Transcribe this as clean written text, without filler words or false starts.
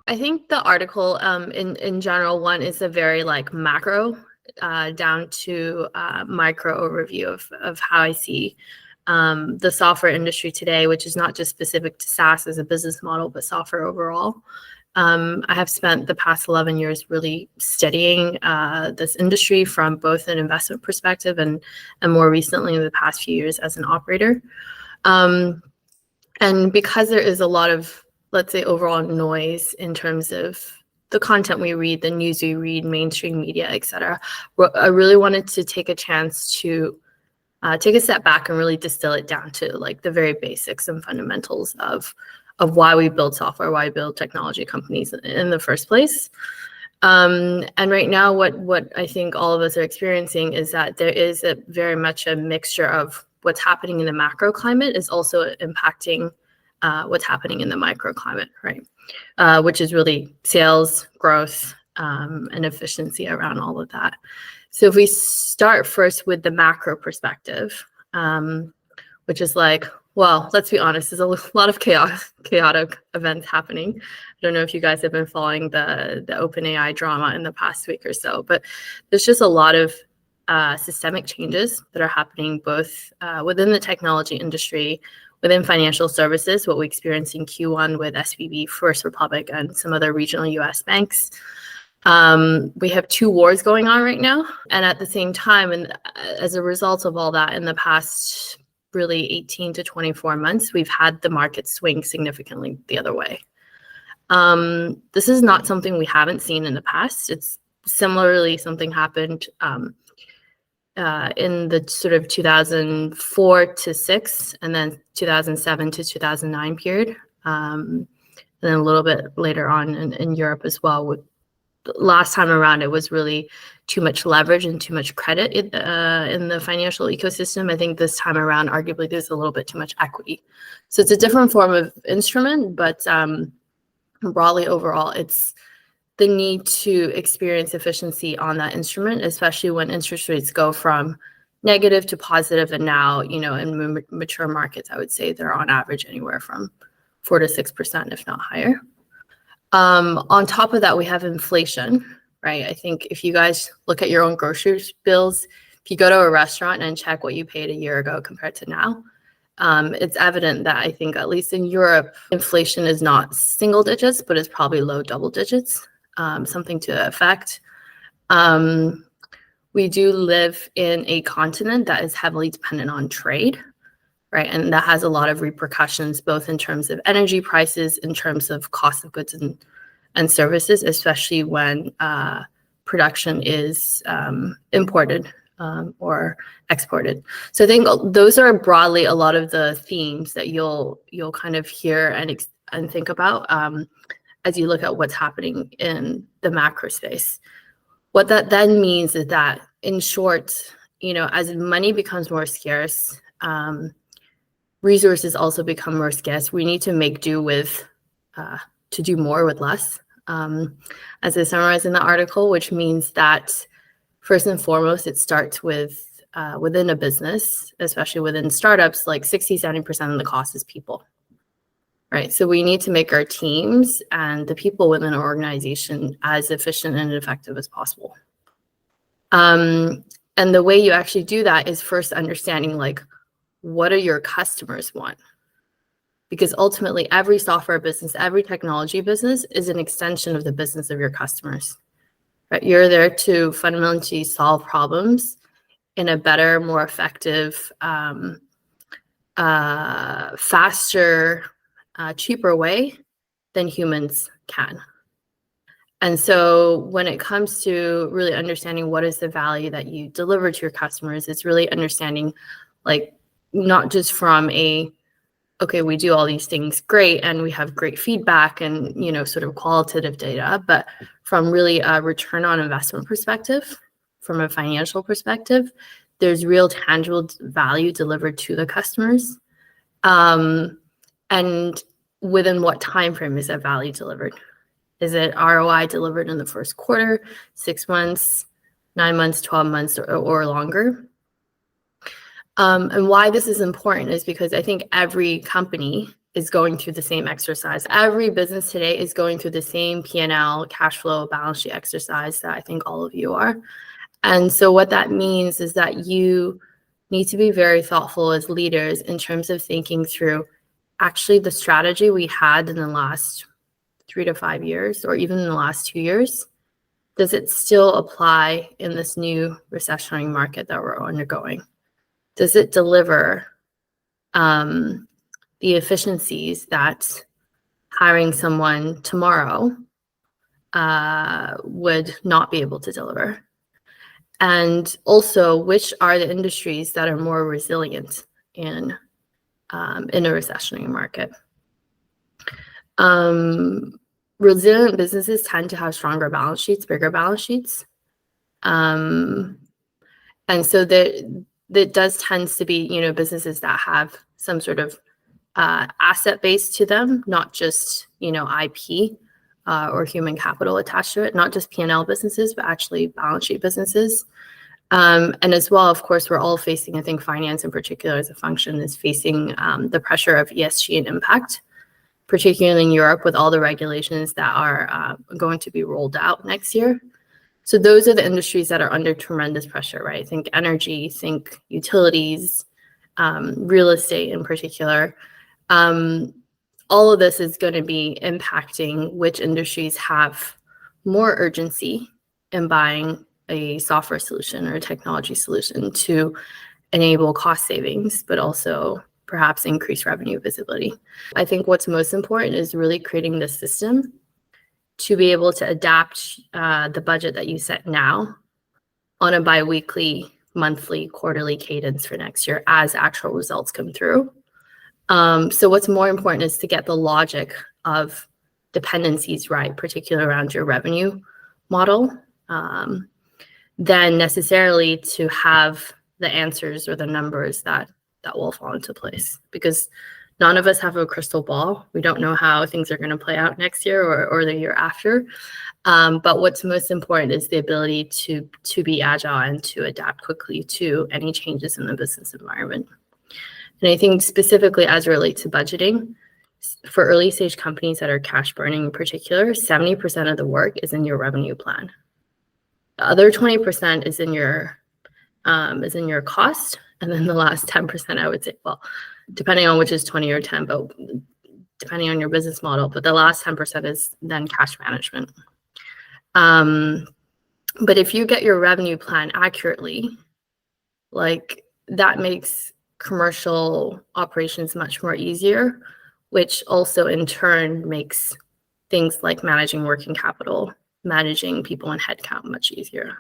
I think the article in general, one is a very like macro down to micro overview of how I see the software industry today, which is not just specific to SaaS as a business model, but software overall. I have spent the past 11 years really studying this industry from both an investment perspective and more recently in the past few years as an operator. And because there is a lot of, let's say, overall noise in terms of the content we read, the news we read, mainstream media, et cetera, I really wanted to take a chance to take a step back and really distill it down to like the very basics and fundamentals of why we build software, why we build technology companies in the first place. And right now, what I think all of us are experiencing is that there is very much a mixture of what's happening in the macro climate is also impacting what's happening in the microclimate, right? Which is really sales, growth, and efficiency around all of that. So if we start first with the macro perspective, which is like, well, let's be honest, there's a lot of chaotic events happening. I don't know if you guys have been following the OpenAI drama in the past week or so, but there's just a lot of systemic changes that are happening both within the technology industry, within financial services, what we experienced in Q1 with SVB, First Republic, and some other regional US banks. We have 2 wars going on right now. And at the same time, and as a result of all that, in the past really 18 to 24 months, we've had the market swing significantly the other way. This is not something we haven't seen in the past. It's similarly something happened in the sort of 2004 to 6 and then 2007 to 2009 period. And then a little bit later on in Europe as well. Last time around, it was really too much leverage and too much credit in the financial ecosystem. I think this time around, arguably, there's a little bit too much equity. So it's a different form of instrument, but broadly overall, it's the need to experience efficiency on that instrument, especially when interest rates go from negative to positive. And now, in mature markets, I would say they're on average anywhere from 4 to 6%, if not higher. On top of that, we have inflation, right? I think if you guys look at your own grocery bills, if you go to a restaurant and check what you paid a year ago compared to now, it's evident that I think at least in Europe, inflation is not single digits, but it's probably low double digits, something to that effect. We do live in a continent that is heavily dependent on trade, right? And that has a lot of repercussions, both in terms of energy prices, in terms of cost of goods and services, especially when production is imported or exported. So I think those are broadly a lot of the themes that you'll kind of hear and think about as you look at what's happening in the macro space. What that then means is that, in short, as money becomes more scarce, resources also become more scarce. We need to make do with, to do more with less, as I summarize in the article, which means that first and foremost, it starts with within a business, especially within startups, like 60-70% of the cost is people, right? So we need to make our teams and the people within our organization as efficient and effective as possible. And the way you actually do that is first understanding, like, what do your customers want? Because ultimately, every software business, every technology business is an extension of the business of your customers, right? You're there to fundamentally solve problems in a better, more effective, faster, cheaper way than humans can. And so when it comes to really understanding what is the value that you deliver to your customers, it's really understanding, like, not just from okay, we do all these things great and we have great feedback and, sort of qualitative data, but from really a return on investment perspective, from a financial perspective, there's real tangible value delivered to the customers. And within what time frame is that value delivered? Is it ROI delivered in the first quarter, 6 months, 9 months, 12 months, or longer? And why this is important is because I think every company is going through the same exercise. Every business today is going through the same P&L, cash flow, balance sheet exercise that I think all of you are. And so what that means is that you need to be very thoughtful as leaders in terms of thinking through actually the strategy we had in the last 3 to 5 years, or even in the last 2 years. Does it still apply in this new recessionary market that we're undergoing? Does it deliver the efficiencies that hiring someone tomorrow would not be able to deliver? And also, which are the industries that are more resilient in a recessionary market? Resilient businesses tend to have stronger balance sheets, bigger balance sheets. And so that does tends to be, businesses that have some sort of asset base to them, not just, IP or human capital attached to it, not just P&L businesses, but actually balance sheet businesses. And as well, of course, we're all facing, I think finance in particular as a function is facing the pressure of ESG and impact, particularly in Europe with all the regulations that are going to be rolled out next year. So those are the industries that are under tremendous pressure, right? Think energy, think utilities, real estate in particular. All of this is going to be impacting which industries have more urgency in buying a software solution or a technology solution to enable cost savings, but also perhaps increase revenue visibility. I think what's most important is really creating the system to be able to adapt the budget that you set now on a biweekly, monthly, quarterly cadence for next year as actual results come through. So what's more important is to get the logic of dependencies right, particularly around your revenue model, than necessarily to have the answers or the numbers that will fall into place. Because none of us have a crystal ball. We don't know how things are going to play out next year or the year after. But what's most important is the ability to be agile and to adapt quickly to any changes in the business environment. And I think specifically as it relates to budgeting, for early stage companies that are cash burning in particular, 70% of the work is in your revenue plan. The other 20% is in your cost, and then the last 10%, I would say, well, depending on which is 20 or 10, but depending on your business model, but the last 10% is then cash management. But if you get your revenue plan accurately, like that makes commercial operations much more easier, which also in turn makes things like managing working capital, managing people and headcount much easier.